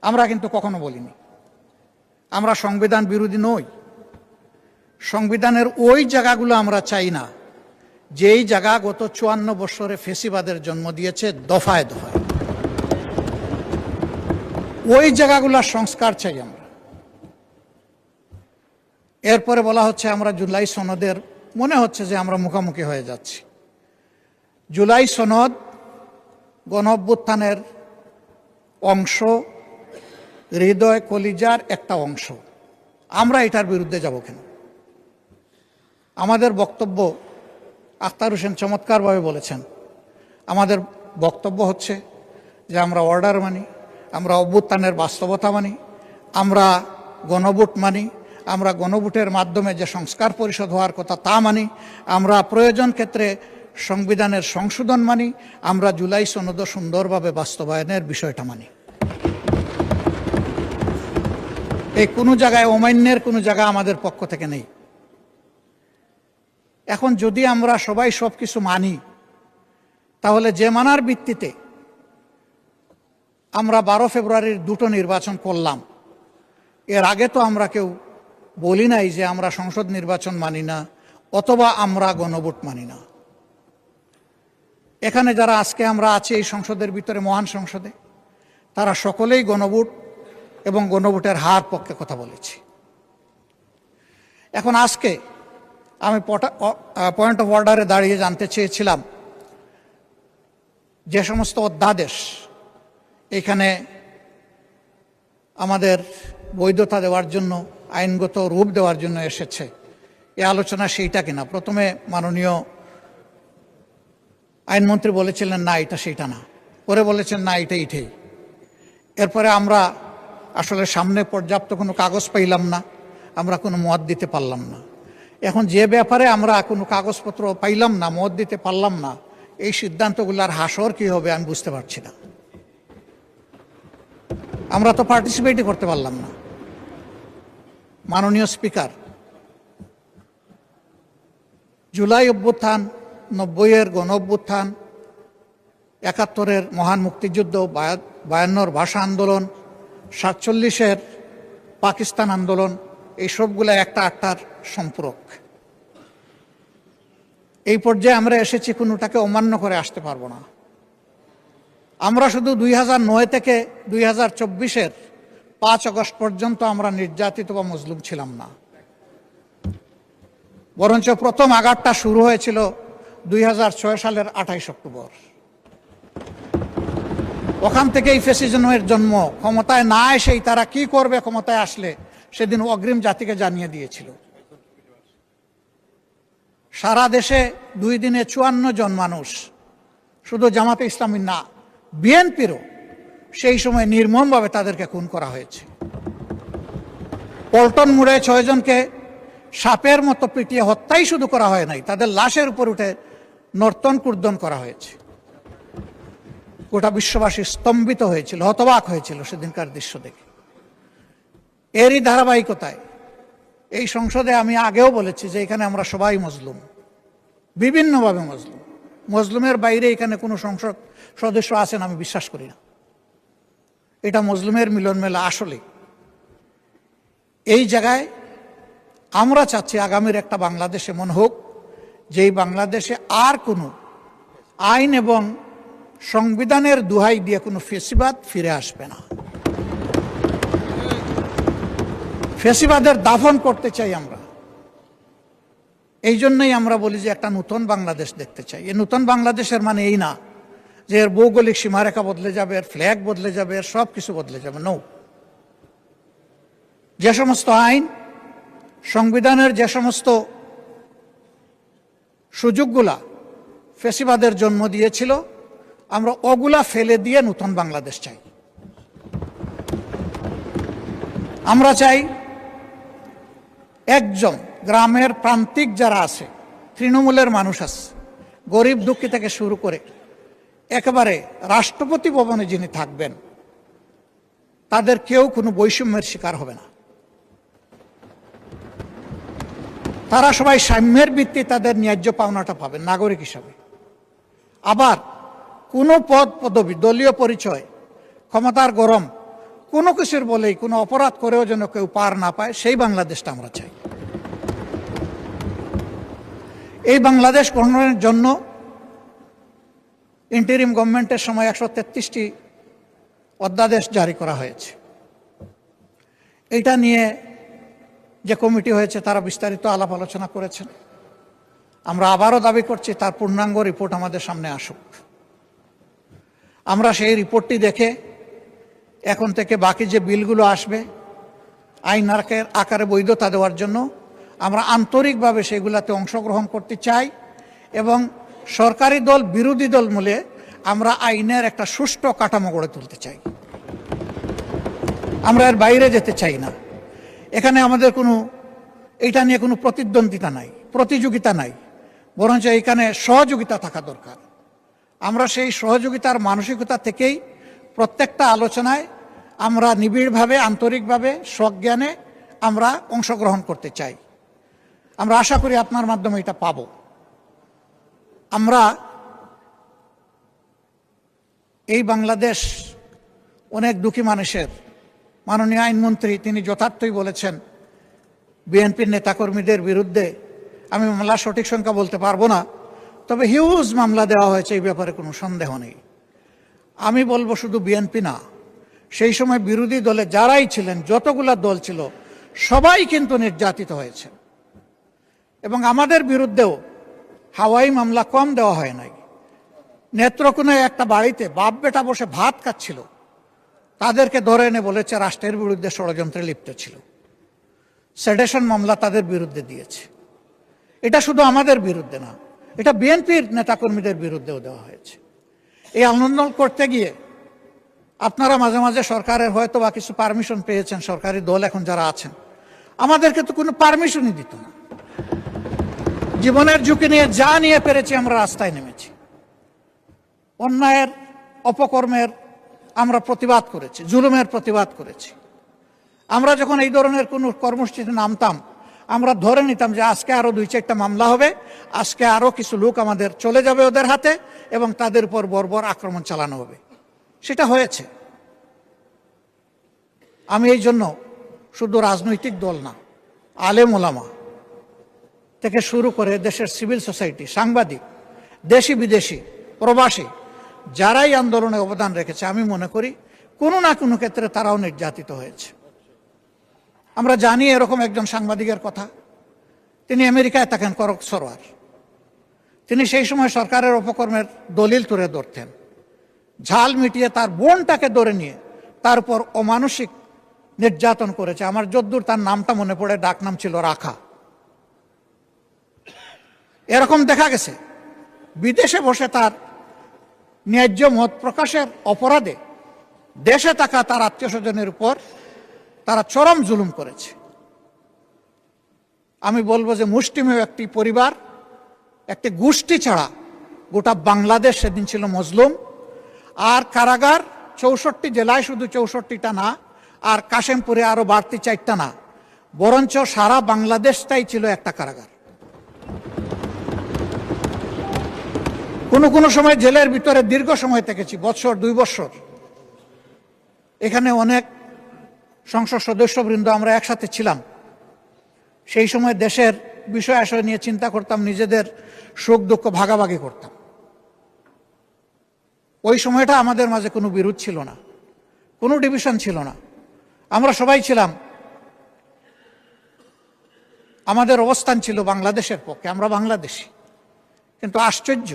আমরা কিন্তু কখনো বলিনি আমরা সংবিধান বিরোধী নই। সংবিধানের ওই জায়গাগুলো আমরা চাই না যেই জায়গা গত ৫৪ বছরে ফেসিবাদের জন্ম দিয়েছে দফায় দফায়। ওই জায়গাগুলোর সংস্কার চাই আমরা। এরপরে বলা হচ্ছে আমরা জুলাই সনদের, মনে হচ্ছে যে আমরা মুখোমুখি হয়ে যাচ্ছি। জুলাই সনদ গণ অভ্যুত্থানের অংশ, হৃদয় কলিজার একটা অংশ। আমরা এটার বিরুদ্ধে যাব কেন? আমাদের বক্তব্য, আখতার হোসেন চমৎকারভাবে বলেছেন, আমাদের বক্তব্য হচ্ছে যে আমরা অর্ডার মানি, আমরা অভ্যুত্থানের বাস্তবতা মানি, আমরা গণভোট মানি, আমরা গণভোটের মাধ্যমে যে সংস্কার পরিষদ হওয়ার কথা তা মানি, আমরা প্রয়োজন ক্ষেত্রে সংবিধানের সংশোধন মানি, আমরা জুলাই সনদ সুন্দরভাবে বাস্তবায়নের বিষয়টা মানি। এই কোনো জায়গায় অমান্যের কোনো জায়গা আমাদের পক্ষ থেকে নেই। এখন যদি আমরা সবাই সব কিছু মানি, তাহলে যে মানার ভিত্তিতে আমরা 12 ফেব্রুয়ারির দুটো নির্বাচন করলাম, এর আগে তো আমরা কেউ বলি নাই যে আমরা সংসদ নির্বাচন মানি না অথবা আমরা গণভোট মানি না। এখানে যারা আজকে আমরা আছি এই সংসদের ভিতরে, মহান সংসদে, তারা সকলেই গণভোট এবং গণভোটের হার পক্ষে কথা বলেছি। এখন আজকে আমি পয়েন্ট অফ অর্ডারে দাঁড়িয়ে জানতে চেয়েছিলাম যে সমস্ত অধ্যাদেশ এখানে আমাদের বৈধতা দেওয়ার জন্য, আইনগত রূপ দেওয়ার জন্য এসেছে, এ আলোচনা সেইটা কিনা। প্রথমে মাননীয় আইনমন্ত্রী বলেছিলেন না এটা সেইটা না, পরে বলেছেন না এটা এটাই। এরপরে আমরা আসলে সামনে পর্যাপ্ত কোনো কাগজ পাইলাম না, আমরা কোনো মত দিতে পারলাম না। এখন যে ব্যাপারে আমরা কোনো কাগজপত্র পাইলাম না, মত দিতে পারলাম না, এই সিদ্ধান্তগুলোর হাসর কি হবে আমি বুঝতে পারছি না। আমরা তো পার্টিসিপেটই করতে পারলাম না। মাননীয় স্পিকার, জুলাই অভ্যুত্থান, ৯০-এর গণ অভ্যুত্থান, ৭১-এর মহান মুক্তিযুদ্ধ, ৫২-র ভাষা আন্দোলন, ৪৭-এর পাকিস্তান আন্দোলন, এই সবগুলো একটা আটটার সম্পূরক। এই পর্যায়ে আমরা এসেছি, কোনোটাকে অমান্য করে আসতে পারবো না। আমরা শুধু ২০০৯ থেকে ২০২৪-এর ৫ আগস্ট পর্যন্ত আমরা নির্যাতিত বা মজলুম ছিলাম না, বরঞ্চ প্রথম আঘাতটা শুরু হয়েছিল ২০০৬ সালের ২৮ অক্টোবর। ওখান থেকেই ফ্যাসিজমের জন্ম। ক্ষমতায় না এসেই তারা কি করবে ক্ষমতায় আসলে, সেদিন অগ্রিম জাতিকে জানিয়ে দিয়েছিল। সারা দেশে 2 দিনে ৫৪ জন মানুষ, শুধু জামাতে ইসলামী না, বিএনপিরও সেই সময় নির্মমভাবে তাদেরকে খুন করা হয়েছে। পল্টন মোড়ে 6 জনকে সাপের মতো পিটিয়ে হত্যাই শুধু করা হয় নাই, তাদের লাশের উপর উঠে নর্তন কুর্দন করা হয়েছে। গোটা বিশ্ববাসী স্তম্ভিত হয়েছিল, হতবাক হয়েছিল সেদিনকার দৃশ্য দেখে। এরই ধারাবাহিকতায় এই সংসদে আমি আগেও বলেছি যে এখানে আমরা সবাই মজলুম, বিভিন্নভাবে মজলুম। মজলুমের বাইরে এখানে কোনো সংসদ সদস্য আছেন আমি বিশ্বাস করি না। এটা মজলুমের মিলন মেলা। আসলে এই জায়গায় আমরা চাচ্ছি আগামীর একটা বাংলাদেশ এমন হোক যেই বাংলাদেশে আর কোনো আইন এবং সংবিধানের দোহাই দিয়ে কোনো ফেসিবাদ ফিরে আসবে না। ফেসিবাদের দাফন করতে চাই আমরা। এই জন্যই আমরা বলি যে একটা নতুন বাংলাদেশ দেখতে চাই। এই নতুন বাংলাদেশের মানে এই না যে এর ভৌগোলিক সীমারেখা বদলে যাবে, এর ফ্ল্যাগ বদলে যাবে, এর সব কিছু বদলে যাবে। নো, যে সমস্ত আইন, সংবিধানের যে সমস্ত সুযোগগুলা ফেসিবাদের জন্ম দিয়েছিল, আমরা ওগুলা ফেলে দিয়ে নতুন বাংলাদেশ চাই। আমরা চাই একজন গ্রামের প্রান্তিক যারা আছে, তৃণমূলের মানুষ আছে, গরিব দুঃখী থেকে শুরু করে একেবারে রাষ্ট্রপতি ভবনে যিনি থাকবেন, তাদের কেউ কোনো বৈষম্যের শিকার হবে না। তারা সবাই সাম্যের ভিত্তি তাদের ন্যায্য পাওনাটা পাবেন নাগরিক হিসাবে। আবার কোনো পদ পদবি, দলীয় পরিচয়, ক্ষমতার গরম, কোনো কিছুর বলেই কোনো অপরাধ করেও যেন কেউ পার না পায়, সেই বাংলাদেশটা আমরা চাই। এই বাংলাদেশ গঠনের জন্য ইন্টারিম গভর্নমেন্টের সময় 133টি অধ্যাদেশ জারি করা হয়েছে। এটা নিয়ে যে কমিটি হয়েছে তারা বিস্তারিত আলাপ আলোচনা করেছেন। আমরা আবারও দাবি করছি তার পূর্ণাঙ্গ রিপোর্ট আমাদের সামনে আসুক। আমরা সেই রিপোর্টটি দেখে এখন থেকে বাকি যে বিলগুলো আসবে আইন আকারে বৈধতা দেওয়ার জন্য আমরা আন্তরিকভাবে সেগুলোতে অংশগ্রহণ করতে চাই এবং সরকারি দল বিরোধী দল মিলে আমরা আইনের একটা সুষ্ঠু কাঠামো গড়ে তুলতে চাই। আমরা এর বাইরে যেতে চাই না। এখানে আমাদের এটা নিয়ে কোনো প্রতিদ্বন্দ্বিতা নাই, প্রতিযোগিতা নাই, বরঞ্চ এখানে সহযোগিতা থাকা দরকার। আমরা সেই সহযোগিতার মানসিকতা থেকেই প্রত্যেকটা আলোচনায় আমরা নিবিড়ভাবে, আন্তরিকভাবে, সজ্ঞানে আমরা অংশগ্রহণ করতে চাই। আমরা আশা করি আপনার মাধ্যমে এটা পাব। আমরা এই বাংলাদেশ অনেক দুঃখী মানুষের। মাননীয় আইনমন্ত্রী তিনি যথার্থই বলেছেন বিএনপির নেতাকর্মীদের বিরুদ্ধে, আমি মামলার সঠিক সংখ্যা বলতে পারবো না, তবে হিউজ মামলা দেওয়া হয়েছে, এই ব্যাপারে কোনো সন্দেহ নেই। আমি বলবো শুধু বিএনপি না, সেই সময় বিরোধী দলে যারাই ছিলেন, যতগুলা দল ছিল, সবাই কিন্তু নির্যাতিত হয়েছে। এবং আমাদের বিরুদ্ধেও হাওয়াই মামলা কম দেওয়া হয় নাই। নেত্রকোনায় একটা বাড়িতে বাপ বেটা বসে ভাত খাচ্ছিল, তাদেরকে ধরে এনে বলেছে রাষ্ট্রের বিরুদ্ধে ষড়যন্ত্রে লিপ্ত ছিল। সেডেশন মামলা তাদের বিরুদ্ধে দিয়েছে। এটা শুধু আমাদের বিরুদ্ধে না, এটা বিএনপির নেতাকর্মীদের বিরুদ্ধেও দেওয়া হয়েছে। এই আন্দোলন করতে গিয়ে আপনারা মাঝে মাঝে সরকারের হয়তো বা কিছু পারমিশন পেয়েছেন, সরকারি দল এখন যারা আছেন, আমাদেরকে তো কোনো পারমিশনই দিত না। জীবনের ঝুঁকি নিয়ে যা নিয়ে পেরেছি আমরা রাস্তায় নেমেছি। অন্যায়ের, অপকর্মের আমরা প্রতিবাদ করেছি, জুলুমের প্রতিবাদ করেছি। আমরা যখন এই ধরনের কোনো কর্মসূচিতে নামতাম, আমরা ধরে নিতাম যে আজকে আরো 2-4টা মামলা হবে, আজকে আরো কিছু লোক আমাদের চলে যাবে ওদের হাতে এবং তাদের উপর বর্বর আক্রমণ চালানো হবে। সেটা হয়েছে। আমি এই জন্য শুধু রাজনৈতিক দল না, আলেম ওলামা থেকে শুরু করে দেশের সিভিল সোসাইটি, সাংবাদিক, দেশি বিদেশি, প্রবাসী, যারাই আন্দোলনে অবদান রেখেছে, আমি মনে করি কোনো না কোনো ক্ষেত্রে তারাও নির্যাতিত হয়েছে। আমরা জানি এরকম একজন সাংবাদিকের কথা, তিনি আমেরিকায় থাকেন, করক সরোয়ার। তিনি সেই সময় সরকারের অপকর্মের দলিল তুলে ধরতেন। ঝাল মিটিয়ে তার বোনটাকে ধরে নিয়ে তার উপর অমানসিক নির্যাতন করেছে। আমার যদ্দূর তার নামটা মনে পড়ে, ডাক নাম ছিল রাখা। এরকম দেখা গেছে বিদেশে বসে তার ন্যায্য মত প্রকাশের অপরাধে দেশে থাকা তার আত্মীয় স্বজনের উপর তারা চরম জুলুম করেছে। আমি বলবো যে মুষ্টিমেয় একটি পরিবার, একটি গোষ্ঠী ছাড়া গোটা বাংলাদেশ সেদিন ছিল মজলুম। আর কারাগার 64 জেলায়, শুধু 64টা না, আর কাশেমপুরে আরো বাড়তি 4টা না, বরঞ্চ সারা বাংলাদেশটাই ছিল একটা কারাগার। কোনো সময় জেলের ভিতরে দীর্ঘ সময় থেকেছি, বছর 2 বছর। এখানে অনেক সংসদ সদস্যবৃন্দ আমরা একসাথে ছিলাম। সেই সময় দেশের বিষয় আশয় নিয়ে চিন্তা করতাম, নিজেদের সুখ দুঃখ ভাগাভাগি করতাম। ওই সময়টা আমাদের মাঝে কোনো বিরোধ ছিল না, কোনো ডিভিশন ছিল না। আমরা সবাই ছিলাম, আমাদের অবস্থান ছিল বাংলাদেশের পক্ষে, আমরা বাংলাদেশি। কিন্তু আশ্চর্য,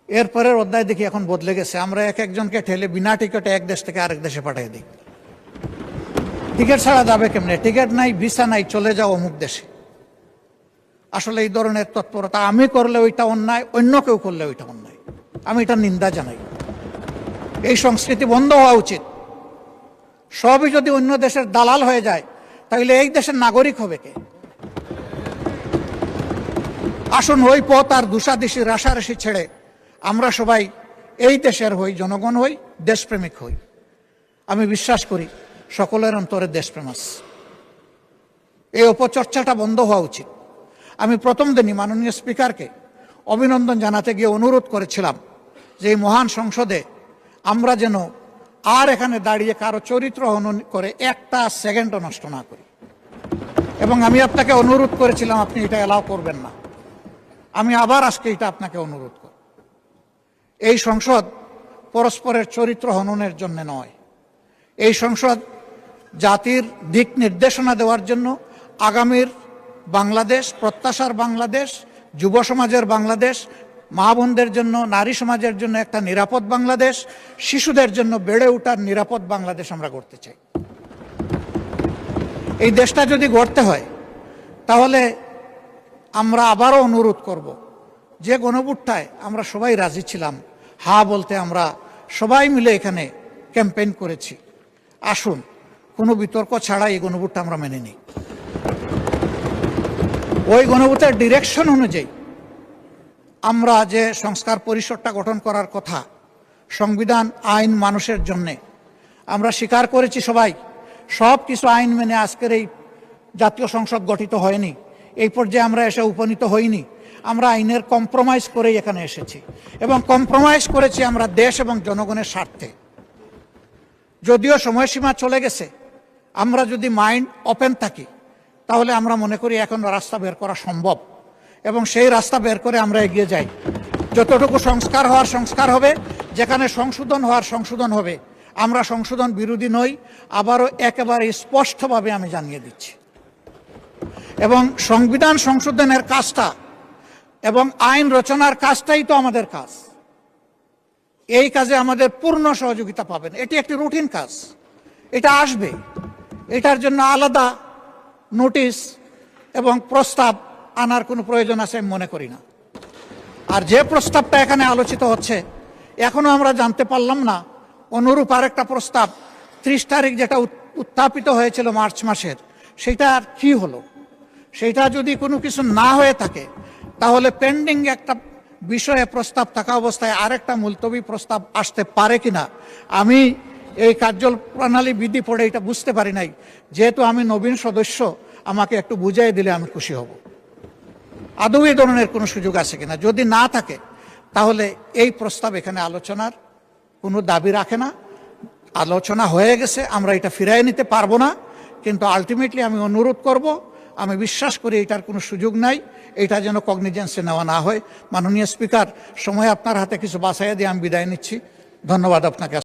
এরপরের অধ্যায় দেখি এখন বদলে গেছে। আমরা একজনকে ঠেলে বিনা টিকিটে এক দেশ থেকে আরেক দেশে পাঠিয়ে দিই। টিকিট ছাড়া যাবে কেমনে? টিকিট নাই, ভিসা নাই, চলে যাও অমুক দেশে। আসলে এই ধরনের তৎপরতা আমি করলে ওইটা অন্যায়, অন্য কেউ করলে ওইটা অন্যায়। আমি এটা নিন্দা জানাই। এই সংস্কৃতি বন্ধ হওয়া উচিত। সবই যদি অন্য দেশের দালাল হয়ে যায়, তাহলে এই দেশের নাগরিক হবে কে? আসুন ওই পথ আর দুষাদিশি রাশারাশি ছেড়ে আমরা সবাই এই দেশের হই, জনগণ হই, দেশপ্রেমিক হই। আমি বিশ্বাস করি সকলের অন্তরে দেশপ্রেম আছে। এই অপচর্চাটা বন্ধ হওয়া উচিত। আমি প্রথম দিনই মাননীয় স্পিকারকে অভিনন্দন জানাতে গিয়ে অনুরোধ করেছিলাম যে এই মহান সংসদে আমরা যেন আর এখানে দাঁড়িয়ে কারো চরিত্র হনন করে একটা সেকেন্ডও নষ্ট না করি। এবং আমি আপনাকে অনুরোধ করেছিলাম আপনি এটা এলাও করবেন না। আমি আবার আজকে এটা আপনাকে অনুরোধ করব। এই সংসদ পরস্পরের চরিত্র হননের জন্য নয়। এই সংসদ জাতির দিক নির্দেশনা দেওয়ার জন্য, আগামীর বাংলাদেশ, প্রত্যাশার বাংলাদেশ, যুব সমাজের বাংলাদেশ, মা বোনদের জন্য, নারী সমাজের জন্য একটা নিরাপদ বাংলাদেশ, শিশুদের জন্য বেড়ে ওঠার নিরাপদ বাংলাদেশ আমরা গড়তে চাই। এই দেশটা যদি গড়তে হয় তাহলে আমরা আবারও অনুরোধ করব, যে গণভোটটায় আমরা সবাই রাজি ছিলাম, হা বলতে আমরা সবাই মিলে এখানে ক্যাম্পেইন করেছি, আসুন কোনো বিতর্ক ছাড়া এই গণভোটটা আমরা মেনে নিই। ওই গণভোটের ডিরেকশন অনুযায়ী আমরা যে সংস্কার পরিষদটা গঠন করার কথা, সংবিধান আইন মানুষের জন্যে, আমরা স্বীকার করেছি সবাই সব কিছু আইন মেনে আজকের এই জাতীয় সংসদ গঠিত হয়নি, এই পর্যায়ে আমরা এসে উপনীত হইনি। আমরা আইনের কম্প্রোমাইজ করেই এখানে এসেছি এবং কম্প্রোমাইজ করেছি আমরা দেশ এবং জনগণের স্বার্থে। যদিও সময়সীমা চলে গেছে, আমরা যদি মাইন্ড ওপেন থাকি তাহলে আমরা মনে করি এখন রাস্তা বের করা সম্ভব এবং সেই রাস্তা বের করে আমরা এগিয়ে যাই। যতটুকু সংস্কার হওয়ার সংস্কার হবে, যেখানে সংশোধন হওয়ার সংশোধন হবে। আমরা সংশোধন বিরোধী নই, আবারও একেবারে স্পষ্টভাবে আমি জানিয়ে দিচ্ছি। এবং সংবিধান সংশোধনের কাজটা এবং আইন রচনার কাজটাই তো আমাদের কাজ। এই কাজে আমাদের পূর্ণ সহযোগিতা পাবেন। এটি একটি রুটিন কাজ, এটা আসবে, এটার জন্য আলাদা নোটিশ এবং প্রস্তাব আনার কোনো প্রয়োজন আছে আমি মনে করি না। আর যে প্রস্তাবটা এখানে আলোচিত হচ্ছে, এখনো আমরা জানতে পারলাম না অনুরূপ আরেকটা প্রস্তাব 30 তারিখ যেটা উত্থাপিত হয়েছিল মার্চ মাসের, সেটা আর কি হলো। সেটা যদি কোনো কিছু না হয়ে থাকে তাহলে পেন্ডিং একটা বিষয়ে প্রস্তাব থাকা অবস্থায় আরেকটা মুলতবি প্রস্তাব আসতে পারে কিনা আমি এই কার্যপ্রণালী বিধি পড়ে এটা বুঝতে পারি নাই। যেহেতু আমি নবীন সদস্য, আমাকে একটু বুঝাই দিলে আমি খুশি হব। আদৌ এই ধরনের কোনো সুযোগ আছে কিনা, যদি না থাকে তাহলে এই প্রস্তাব এখানে আলোচনার কোনো দাবি রাখে না। আলোচনা হয়ে গেছে, আমরা এটা ফিরিয়ে নিতে পারবো না, কিন্তু আলটিমেটলি আমি অনুরোধ করব, আমি বিশ্বাস করি এটার কোনো সুযোগ নাই, এটা যেন কগনিজেন্সে নেওয়া না হয়। মাননীয় স্পিকার, সময় আপনার হাতে কিছু বাছাইয়া দিয়ে আমি বিদায় নিচ্ছি। ধন্যবাদ আপনাকে।